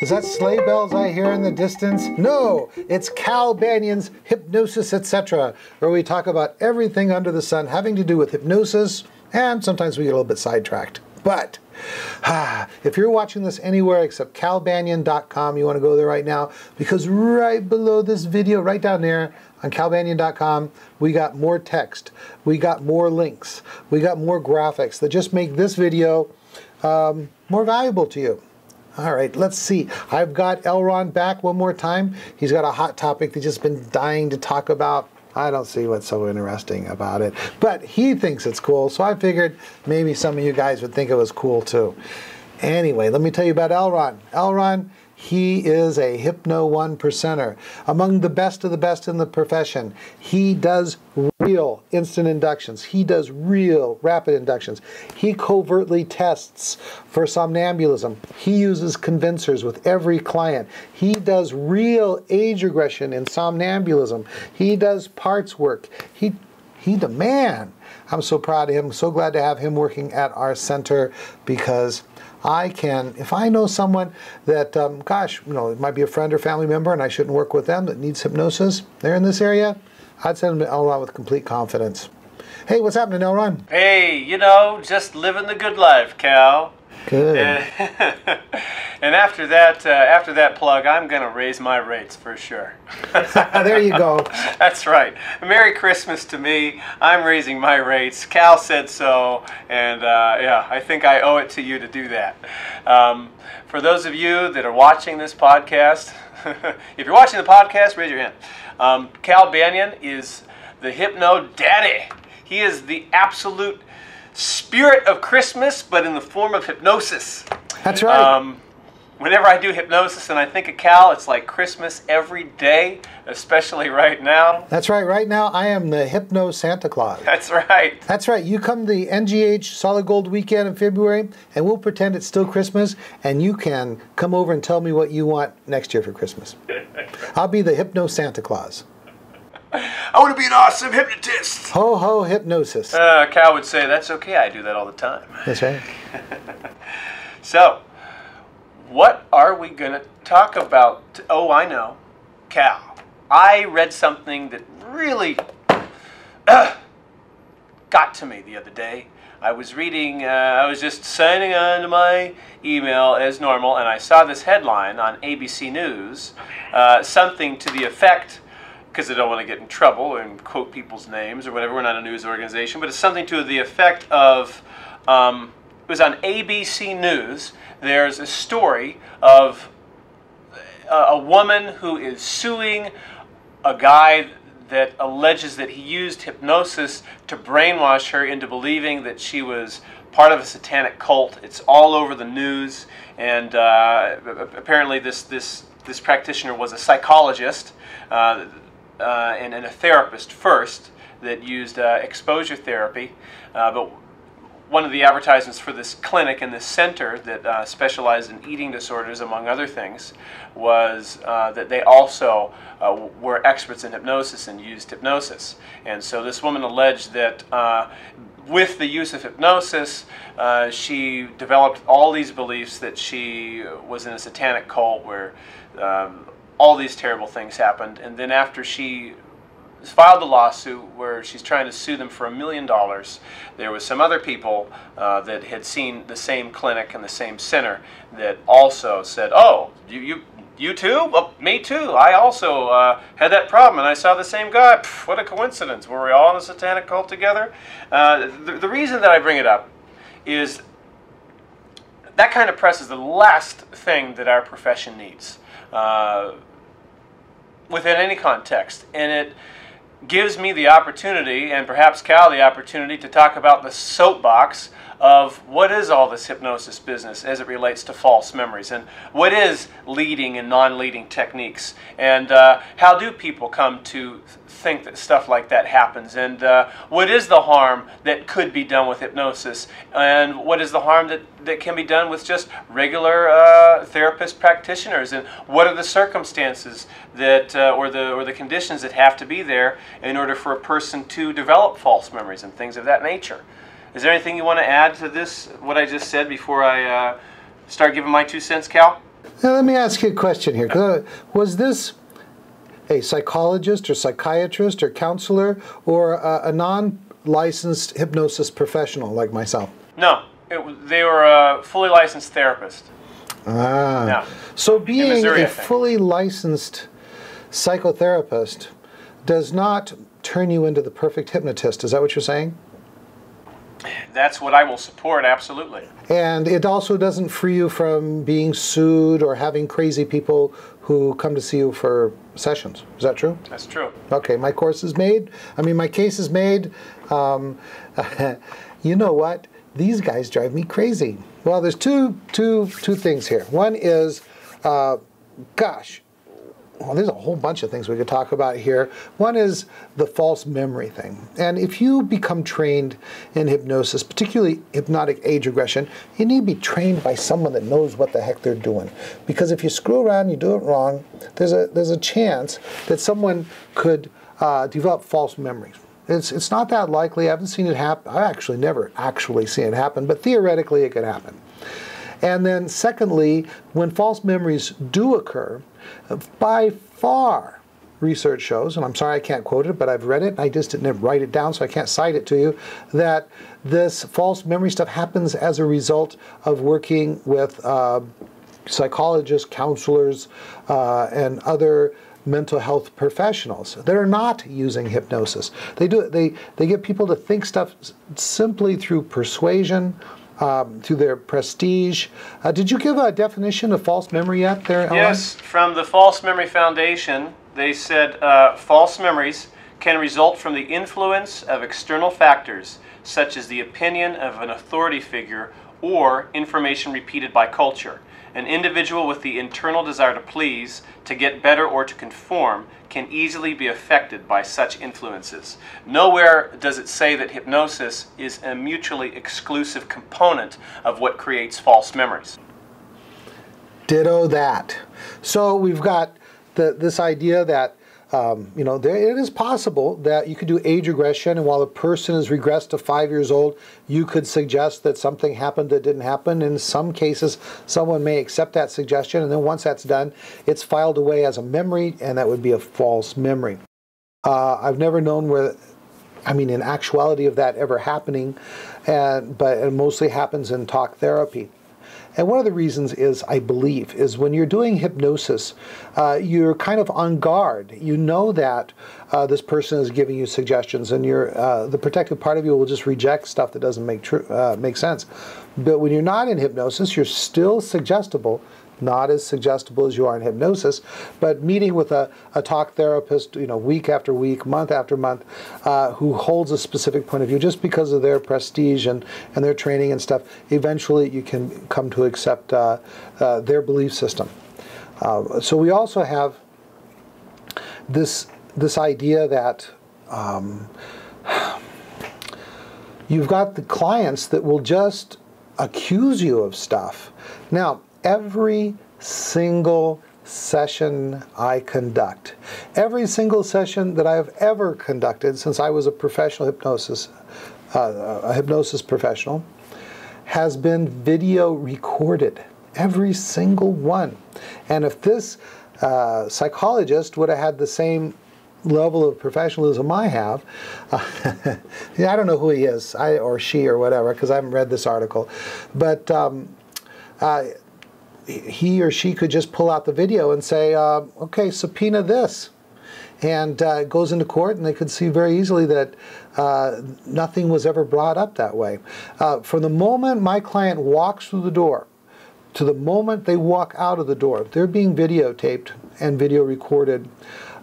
Is that sleigh bells I hear in the distance? No, it's Cal Banyan's Hypnosis, etc., where we talk about everything under the sun having to do with hypnosis, and sometimes we get a little bit sidetracked. But if you're watching this anywhere except calbanyan.com, you want to go there right now, because right below this video, right down there on calbanyan.com, we got more text, we got more links, we got more graphics that just make this video more valuable to you. All right, let's see. I've got Elron back one more time. He's got a hot topic that just been dying to talk about. I don't see what's so interesting about it, but he thinks it's cool, so I figured maybe some of you guys would think it was cool too. Anyway, let me tell you about Elron. Elron, he is a Hypno 1%er, among the best of the best in the profession. He does real instant inductions. He does real rapid inductions. He covertly tests for somnambulism. He uses convincers with every client. He does real age regression in somnambulism. He does parts work. He's the man. I'm so proud of him. So glad to have him working at our center, because I can, if I know someone that, gosh, you know, it might be a friend or family member and I shouldn't work with them, that needs hypnosis, they're in this area, I'd send them to Elron with complete confidence. Hey, what's happening, Elron? Hey, you know, just living the good life, Cal. Good. And after that plug, I'm going to raise my rates for sure. There you go. That's right. Merry Christmas to me. I'm raising my rates. Cal said so, and yeah, I think I owe it to you to do that. For those of you that are watching this podcast, if you're watching the podcast, raise your hand. Cal Banyan is the Hypno Daddy. He is the absolute spirit of Christmas, but in the form of hypnosis. That's right. Whenever I do hypnosis and I think of Cal, it's like Christmas every day, especially right now. That's right. Right now, I am the Hypno Santa Claus. That's right. That's right. You come to the NGH Solid Gold Weekend in February, and we'll pretend it's still Christmas, and you can come over and tell me what you want next year for Christmas. I'll be the Hypno Santa Claus. I want to be an awesome hypnotist. Ho, ho, hypnosis. Cal would say, that's okay, I do that all the time. That's right. So, what are we going to talk about? Oh, I know. Cal, I read something that really got to me the other day. I was reading, I was just signing on to my email as normal, and I saw this headline on ABC News, something to the effect, because I don't want to get in trouble and quote people's names or whatever, we're not a news organization, but it's something to the effect of, it was on ABC News. There's a story of a woman who is suing a guy that alleges that he used hypnosis to brainwash her into believing that she was part of a satanic cult. It's all over the news, and apparently this practitioner was a psychologist and a therapist first that used exposure therapy, but one of the advertisements for this clinic and this center that specialized in eating disorders, among other things, was that they also were experts in hypnosis and used hypnosis. And so this woman alleged that with the use of hypnosis, she developed all these beliefs that she was in a satanic cult where all these terrible things happened. And then after she filed a lawsuit where she's trying to sue them for $1 million, there was some other people that had seen the same clinic and the same center that also said, oh, you too? Well, me too. I also had that problem and I saw the same guy. Pff, what a coincidence. Were we all in a satanic cult together? The reason that I bring it up is that kind of press is the last thing that our profession needs within any context, and it gives me the opportunity, and perhaps Cal the opportunity, to talk about the soapbox of what is all this hypnosis business as it relates to false memories, and what is leading and non-leading techniques, and how do people come to think that stuff like that happens, and what is the harm that could be done with hypnosis, and what is the harm that can be done with just regular therapist practitioners, and what are the circumstances that or the conditions that have to be there in order for a person to develop false memories and things of that nature. Is there anything you want to add to this, what I just said, before I start giving my 2 cents, Cal? Now let me ask you a question here. Was this a psychologist or psychiatrist or counselor or a non-licensed hypnosis professional like myself? No, they were a fully licensed therapist. Ah. Yeah. So being Missouri, a fully licensed psychotherapist does not turn you into the perfect hypnotist. Is that what you're saying? That's what I will support, absolutely. And it also doesn't free you from being sued or having crazy people who come to see you for sessions. Is that true? That's true. Okay, my course is made. I mean, my case is made. You know what? These guys drive me crazy. Well, there's two things here. One is, gosh, well, there's a whole bunch of things we could talk about here. One is the false memory thing. And if you become trained in hypnosis, particularly hypnotic age regression, you need to be trained by someone that knows what the heck they're doing. Because if you screw around, you do it wrong, there's a chance that someone could develop false memories. It's not that likely. I haven't seen it happen. I actually never actually seen it happen, but theoretically it could happen. And then secondly, when false memories do occur, by far, research shows, and I'm sorry I can't quote it, but I've read it, I just didn't write it down so I can't cite it to you, that this false memory stuff happens as a result of working with psychologists, counselors, and other mental health professionals that are not using hypnosis. They get people to think stuff simply through persuasion, through their prestige. Did you give a definition of false memory yet there, Ellen? Yes, from the False Memory Foundation, they said false memories can result from the influence of external factors, such as the opinion of an authority figure or information repeated by culture. An individual with the internal desire to please, to get better, or to conform can easily be affected by such influences. Nowhere does it say that hypnosis is a mutually exclusive component of what creates false memories. Ditto that. So we've got this idea that it is possible that you could do age regression, and while a person is regressed to 5 years old, you could suggest that something happened that didn't happen. In some cases, someone may accept that suggestion, and then once that's done, it's filed away as a memory, and that would be a false memory. I've never known in actuality of that ever happening, but it mostly happens in talk therapy. And one of the reasons is, I believe, is when you're doing hypnosis, you're kind of on guard. You know that this person is giving you suggestions, and the protective part of you will just reject stuff that doesn't make sense. But when you're not in hypnosis, you're still suggestible. Not as suggestible as you are in hypnosis, but meeting with a talk therapist, week after week, month after month, who holds a specific point of view just because of their prestige and their training and stuff, eventually you can come to accept their belief system. So we also have this idea that you've got the clients that will just accuse you of stuff. Now, every single session I conduct, every single session that I have ever conducted since I was a professional hypnosis professional, has been video recorded. Every single one. And if this psychologist would have had the same level of professionalism I have, I don't know who he is, or she or whatever, because I haven't read this article, but he or she could just pull out the video and say, okay, subpoena this. And it goes into court, and they could see very easily that nothing was ever brought up that way. From the moment my client walks through the door to the moment they walk out of the door, they're being videotaped and video recorded,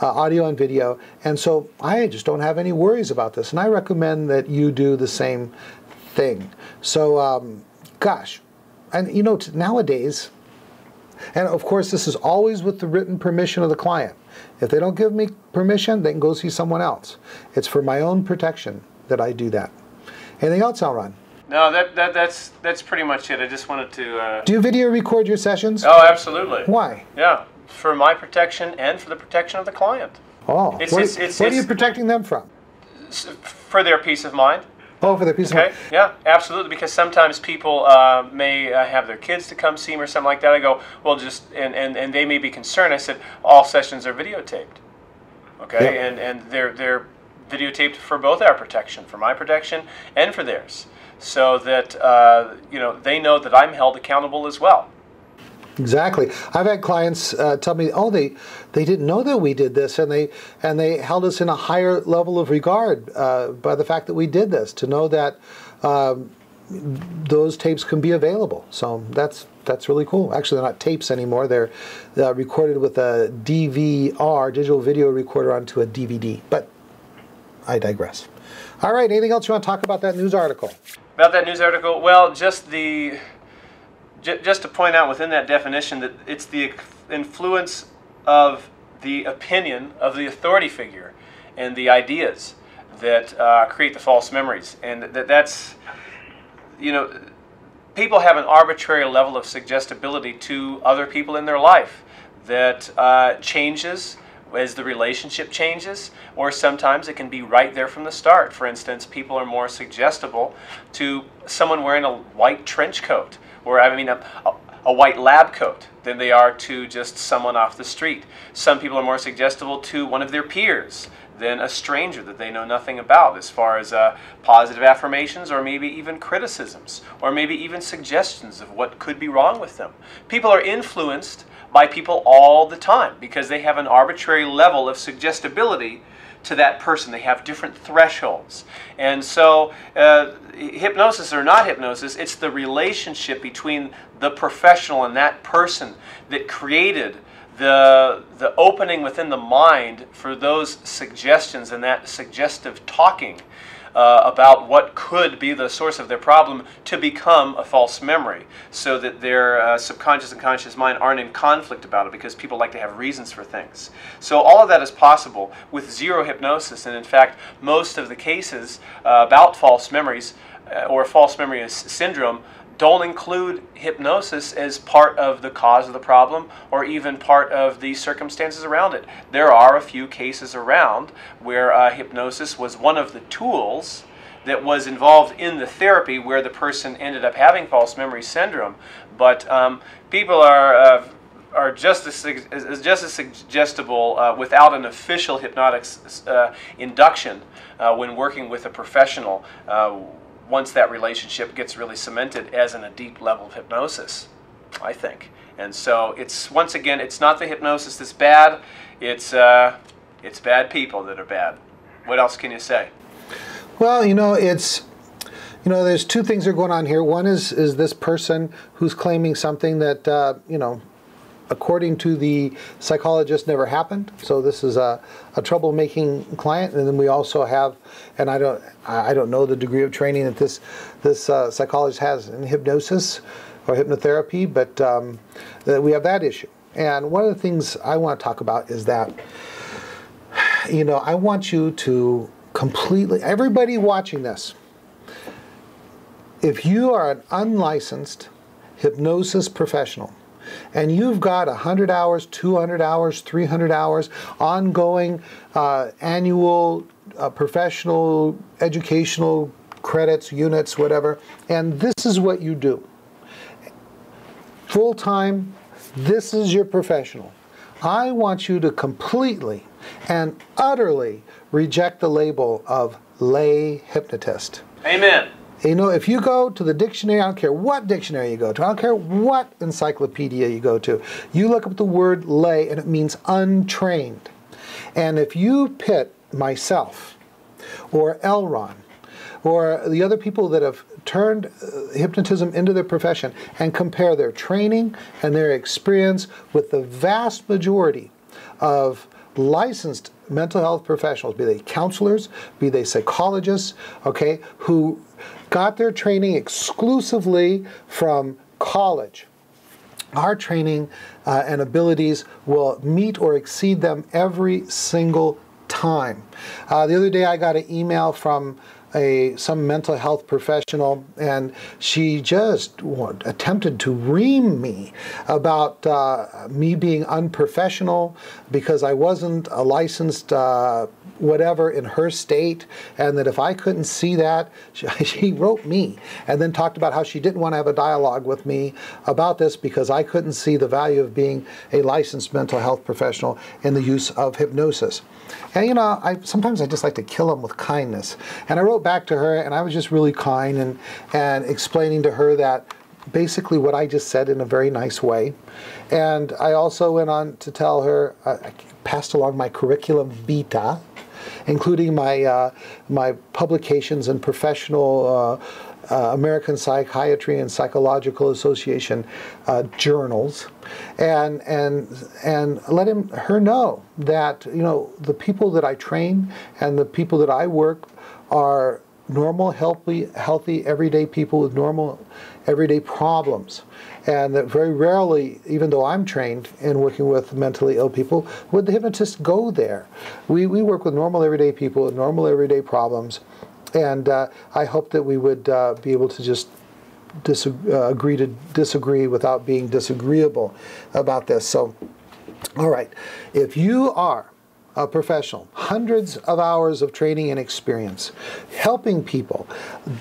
audio and video. And so I just don't have any worries about this. And I recommend that you do the same thing. So, gosh, and nowadays, and of course, this is always with the written permission of the client. If they don't give me permission, they can go see someone else. It's for my own protection that I do that. Anything else, Elron? No, that's pretty much it. I just wanted to... Do you video record your sessions? Oh, absolutely. Why? Yeah, for my protection and for the protection of the client. Oh, what are you protecting them from? For their peace of mind. Oh, for the peace of Okay, mind. yeah, absolutely, because sometimes people may have their kids to come see me or something like that. I go, well, just, and they may be concerned. I said, all sessions are videotaped, okay? Yep. And they're videotaped for both our protection, for my protection and for theirs, so that, you know, they know that I'm held accountable as well. Exactly. I've had clients tell me, oh, they didn't know that we did this, and they held us in a higher level of regard by the fact that we did this, to know that those tapes can be available. So that's really cool. Actually, they're not tapes anymore. They're recorded with a DVR, digital video recorder, onto a DVD. But I digress. All right, anything else you want to talk about that news article? About that news article, well, just to point out within that definition that it's the influence of the opinion of the authority figure and the ideas that create the false memories. And that's, you know, people have an arbitrary level of suggestibility to other people in their life that changes as the relationship changes, or sometimes it can be right there from the start. For instance, people are more suggestible to someone wearing a white trench coat, or I mean a white lab coat, than they are to just someone off the street. Some people are more suggestible to one of their peers than a stranger that they know nothing about, as far as positive affirmations, or maybe even criticisms, or maybe even suggestions of what could be wrong with them. People are influenced by people all the time because they have an arbitrary level of suggestibility to that person. They have different thresholds. And so hypnosis or not hypnosis, it's the relationship between the professional and that person that created the opening within the mind for those suggestions and that suggestive talking about what could be the source of their problem to become a false memory, so that their subconscious and conscious mind aren't in conflict about it, because people like to have reasons for things. So all of that is possible with zero hypnosis, and in fact most of the cases about false memories or false memory syndrome don't include hypnosis as part of the cause of the problem or even part of the circumstances around it. There are a few cases around where hypnosis was one of the tools that was involved in the therapy where the person ended up having false memory syndrome. But people are just as suggestible without an official hypnotic induction when working with a professional once that relationship gets really cemented as in a deep level of hypnosis, I think. And so it's, once again, it's not the hypnosis that's bad, it's bad people that are bad. What else can you say? Well, you know, there's two things that are going on here. One is this person who's claiming something that, you know, according to the psychologist, never happened. So this is a troublemaking client. And then we also have, and I don't know the degree of training that this psychologist has in hypnosis or hypnotherapy, but that we have that issue. And one of the things I want to talk about is that, you know, I want you to completely, everybody watching this, if you are an unlicensed hypnosis professional, and you've got 100 hours, 200 hours, 300 hours, ongoing annual professional, educational credits, units, whatever, and this is what you do. Full-time, this is your professional. I want you to completely and utterly reject the label of lay hypnotist. Amen. You know, if you go to the dictionary, I don't care what dictionary you go to, I don't care what encyclopedia you go to, you look up the word lay and it means untrained. And if you pit myself or Elron or the other people that have turned hypnotism into their profession and compare their training and their experience with the vast majority of licensed mental health professionals, be they counselors, be they psychologists, okay, who got their training exclusively from college. Our training and abilities will meet or exceed them every single time. The other day I got an email from some mental health professional, and she just attempted to ream me about me being unprofessional because I wasn't a licensed whatever in her state, and that if I couldn't see that, she wrote me and then talked about how she didn't want to have a dialogue with me about this because I couldn't see the value of being a licensed mental health professional in the use of hypnosis. And you know, sometimes I just like to kill them with kindness. And I wrote back to her, and I was just really kind and explaining to her that basically what I just said in a very nice way. And I also went on to tell her, I passed along my curriculum vitae, including my my publications and professional American Psychiatry and Psychological Association journals, and let her know that, you know, the people that I train and the people that I work are normal, healthy, everyday people with normal, everyday problems. And that very rarely, even though I'm trained in working with mentally ill people, would the hypnotist go there. We work with normal, everyday people with normal, everyday problems. And I hope that we would be able to just agree to disagree without being disagreeable about this. So, all right, if you are a professional, hundreds of hours of training and experience, helping people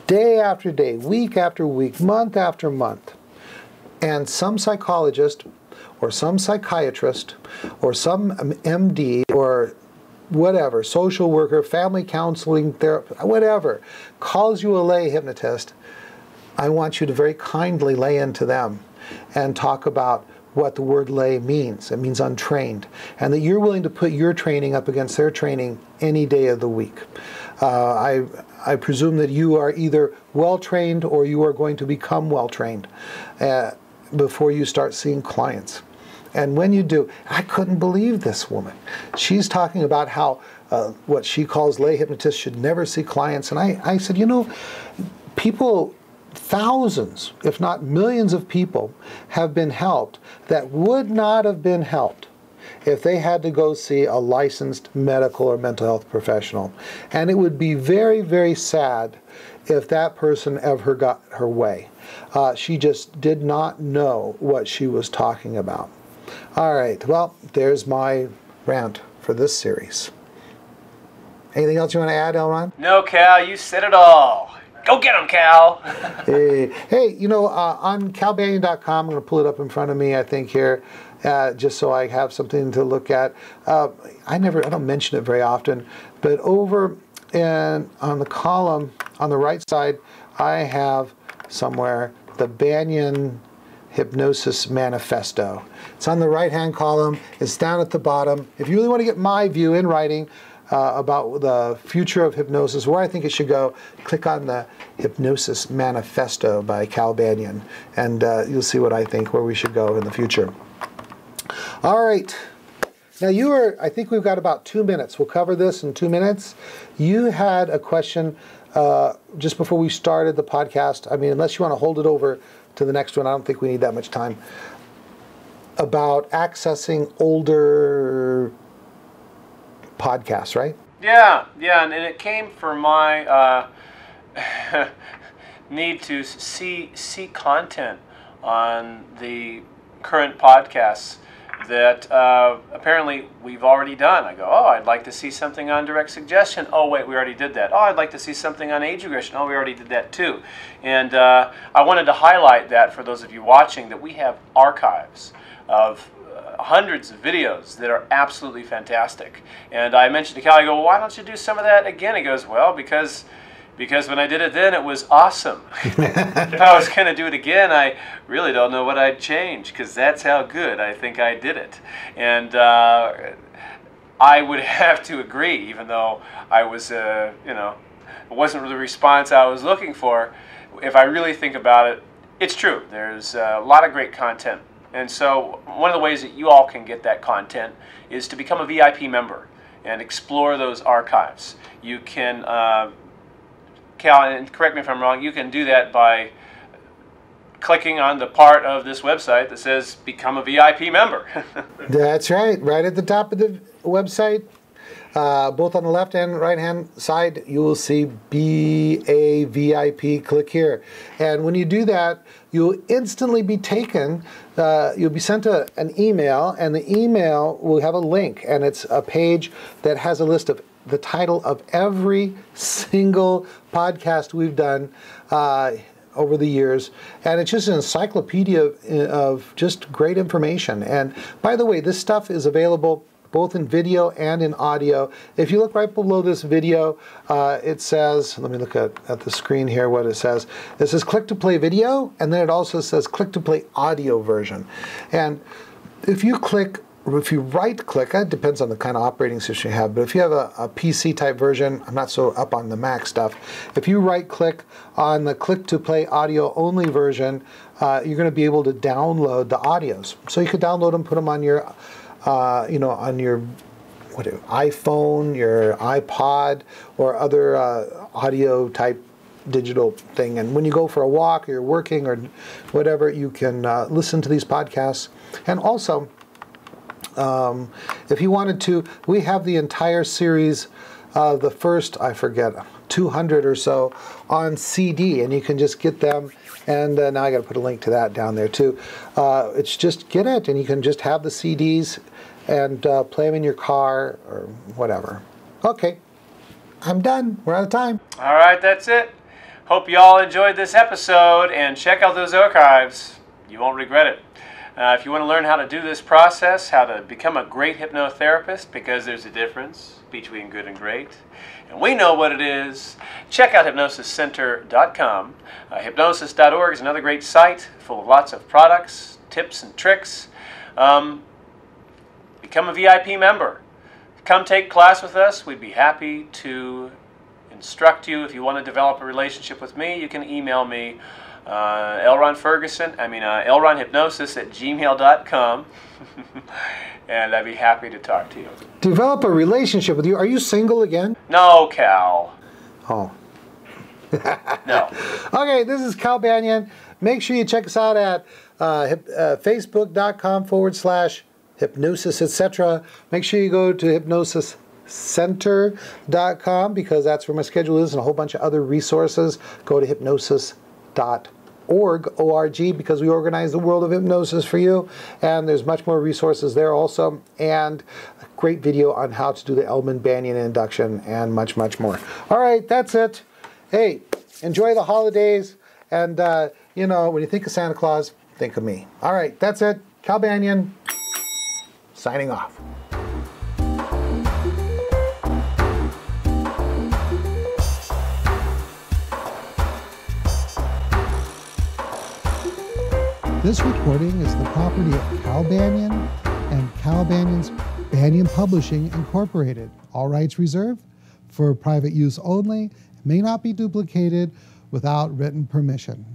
day after day, week after week, month after month, and some psychologist or some psychiatrist or some MD or whatever, social worker, family counseling therapist, whatever, calls you a lay hypnotist, I want you to very kindly lay into them and talk about what the word lay means. It means untrained. And that you're willing to put your training up against their training any day of the week. I presume that you are either well-trained or you are going to become well-trained before you start seeing clients. And when you do, I couldn't believe this woman. She's talking about how what she calls lay hypnotists should never see clients. And I said, you know, people, thousands, if not millions of people have been helped that would not have been helped if they had to go see a licensed medical or mental health professional. And it would be very, very sad if that person ever got her way. She just did not know what she was talking about. All right, well, there's my rant for this series. Anything else you want to add, Elron? No, Cal, you said it all. Go get him, Cal. Hey, you know, on calbanyan.com, I'm going to pull it up in front of me, I think, here, just so I have something to look at. I don't mention it very often, but over on the column on the right side, I have somewhere the Banyan Hypnosis Manifesto. It's on the right-hand column. It's down at the bottom. If you really want to get my view in writing about the future of hypnosis, where I think it should go, click on the Hypnosis Manifesto by Cal Banyan, and you'll see what I think, where we should go in the future. All right. Now I think we've got about 2 minutes. We'll cover this in 2 minutes. You had a question just before we started the podcast. I mean, unless you want to hold it over to the next one, I don't think we need that much time, about accessing older podcasts, right? Yeah, and it came from my need to see content on the current podcasts that apparently we've already done. I go, oh, I'd like to see something on direct suggestion. Oh, wait, we already did that. Oh, I'd like to see something on age regression. Oh, we already did that too. And I wanted to highlight that for those of you watching, that we have archives of hundreds of videos that are absolutely fantastic. And I mentioned to Cal, I go, well, why don't you do some of that again? He goes, well, because when I did it then, it was awesome. If I was going to do it again, I really don't know what I'd change, because that's how good I think I did it. And I would have to agree, even though I was, it wasn't the response I was looking for. If I really think about it, it's true. There's a lot of great content. And so one of the ways that you all can get that content is to become a VIP member and explore those archives. You can, Cal, and correct me if I'm wrong, you can do that by clicking on the part of this website that says become a VIP member. That's right, right at the top of the website. Both on the left and right hand side, you will see BAVIP. Click here. And when you do that, you'll instantly be taken, you'll be sent an email, and the email will have a link, and it's a page that has a list of the title of every single podcast we've done over the years, and it's just an encyclopedia of just great information. And by the way, this stuff is available both in video and in audio. If you look right below this video, it says, let me look at the screen here what it says. It says click to play video, and then it also says click to play audio version. And if you right click, it depends on the kind of operating system you have, but if you have a PC type version, I'm not so up on the Mac stuff, if you right click on the click to play audio only version, you're going to be able to download the audios. So you could download them, put them on your on your iPhone, your iPod, or other audio type digital thing. And when you go for a walk, or you're working, or whatever, you can listen to these podcasts. And also, if you wanted to, we have the entire series, the first, I forget, 200 or so on CD, and you can just get them. And now I got to put a link to that down there too. It's just get it, and you can just have the CDs and play them in your car or whatever. Okay, I'm done. We're out of time. All right, that's it. Hope you all enjoyed this episode, and check out those archives. You won't regret it. If you want to learn how to do this process, how to become a great hypnotherapist, because there's a difference between good and great, and we know what it is, check out HypnosisCenter.com. Hypnosis.org is another great site full of lots of products, tips, and tricks. Become a VIP member. Come take class with us. We'd be happy to instruct you. If you want to develop a relationship with me, you can email me, elronhypnosis@gmail.com, and I'd be happy to talk to you. Develop a relationship with you. Are you single again? No, Cal. Oh. No. Okay, this is Cal Banyan. Make sure you check us out at facebook.com/hypnosis, etc. Make sure you go to hypnosiscenter.com, because that's where my schedule is, and a whole bunch of other resources. Go to hypnosis.org, because we organize the world of hypnosis for you, and there's much more resources there also, and a great video on how to do the Banyan induction, and much, much more. All right, that's it. Hey, enjoy the holidays, and when you think of Santa Claus, think of me. All right, that's it. Cal Banyan, signing off. This recording is the property of Cal Banyan and Cal Banyan's Banyan Publishing Incorporated. All rights reserved, for private use only, may not be duplicated without written permission.